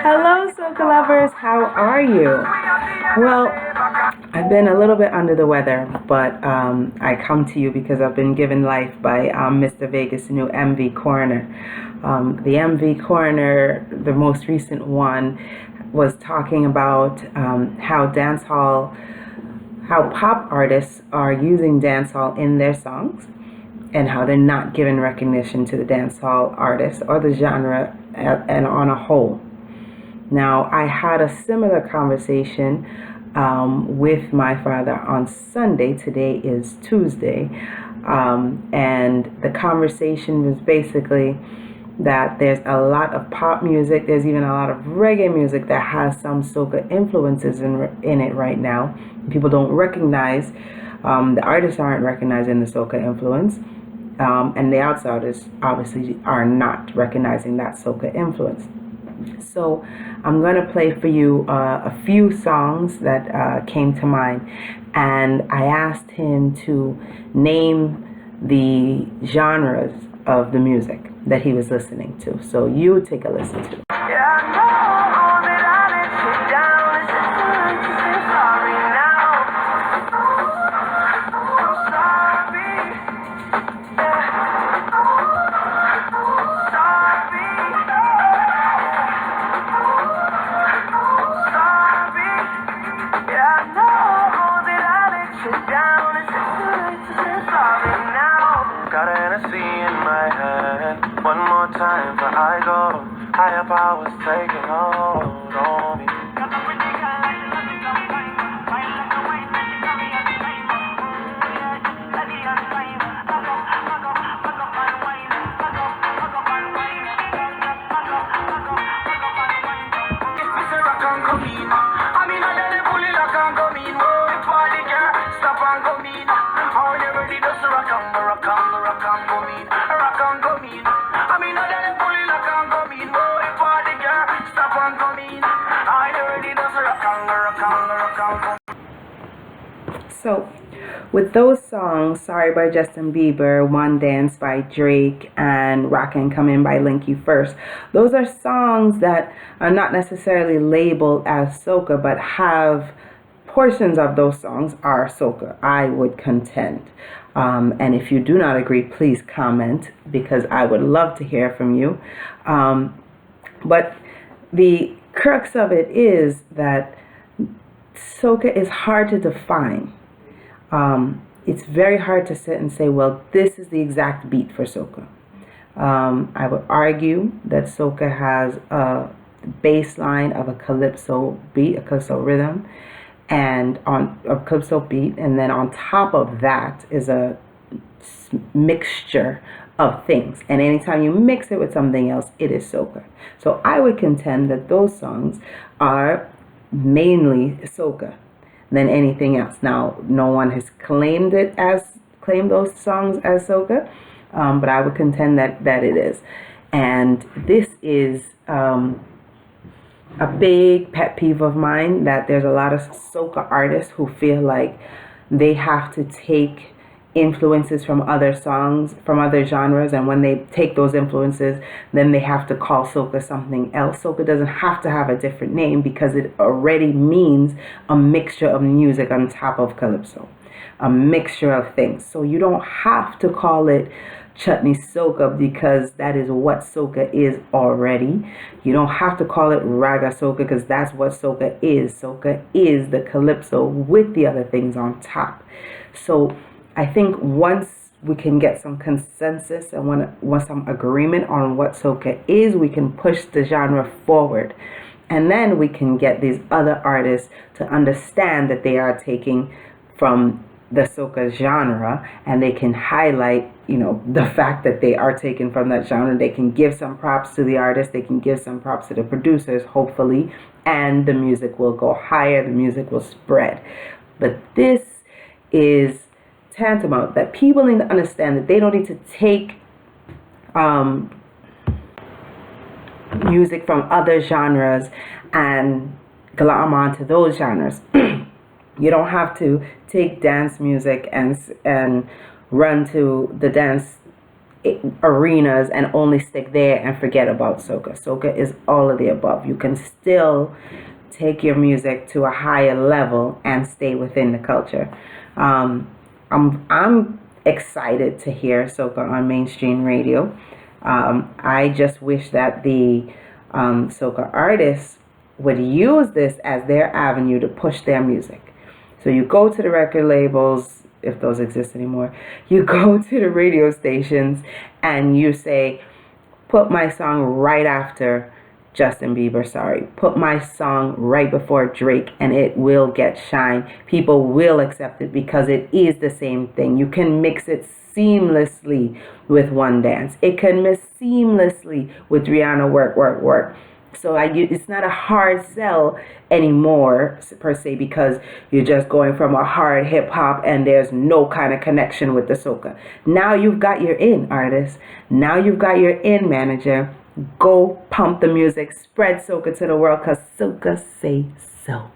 Hello, Soca lovers. How are you? Well, I've been a little bit under the weather, but I come to you because I've been given life by Mr. Vegas' new MV Coroner. The MV Coroner, the most recent one, was talking about how pop artists are using dancehall in their songs, and how they're not giving recognition to the dancehall artists or the genre and on a whole. Now, I had a similar conversation with my father on Sunday. Today is Tuesday. And the conversation was basically that there's a lot of pop music, there's even a lot of reggae music that has some soca influences in it right now. People don't recognize, the artists aren't recognizing the soca influence. And the outsiders obviously are not recognizing that soca influence. So I'm going to play for you a few songs that came to mind, and I asked him to name the genres of the music that he was listening to. So you take a listen to it. One more time before I go. Higher powers taking hold on me. So, with those songs, Sorry by Justin Bieber, One Dance by Drake, and Rockin' Come In by Linky First, those are songs that are not necessarily labeled as soca, but have portions of those songs are soca, I would contend. And if you do not agree, please comment, because I would love to hear from you. But the crux of it is that soca is hard to define. It's very hard to sit and say, well, this is the exact beat for soca. I would argue that soca has a baseline of a calypso beat, a calypso rhythm, and on a calypso beat, and then on top of that is a mixture of things. And anytime you mix it with something else, it is soca. So I would contend that those songs are mainly soca than anything else. Now, no one has claimed those songs as soca, but I would contend that it is. And this is a big pet peeve of mine, that there's a lot of soca artists who feel like they have to take influences from other songs, from other genres, and when they take those influences, then they have to call soca something else. Soca doesn't have to have a different name, because it already means a mixture of music on top of calypso, a mixture of things. So you don't have to call it chutney soca, because that is what soca is already. You don't have to call it raga soca, because that's what soca is. Soca is the calypso with the other things on top. So I think once we can get some consensus and want some agreement on what soca is, we can push the genre forward. And then we can get these other artists to understand that they are taking from the soca genre, and they can highlight, the fact that they are taken from that genre. They can give some props to the artist, they can give some props to the producers, hopefully, and the music will go higher, the music will spread. But this is tantamount that people need to understand that they don't need to take um, music from other genres and glom onto those genres. You don't have to take dance music and run to the dance arenas and only stick there and forget about soca. Soca is all of the above. You can still take your music to a higher level and stay within the culture. I'm excited to hear soca on mainstream radio. I just wish that the soca artists would use this as their avenue to push their music. So you go to the record labels, if those exist anymore, you go to the radio stations and you say, put my song right after Justin Bieber, sorry. Put my song right before Drake and it will get shine. People will accept it because it is the same thing. You can mix it seamlessly with One Dance. It can mix seamlessly with Rihanna Work, Work, Work. So it's not a hard sell anymore per se because you're just going from a hard hip hop and there's no kind of connection with the soca. Now you've got your in artist. Now you've got your in manager. Go pump the music, spread soca to the world because soca say so.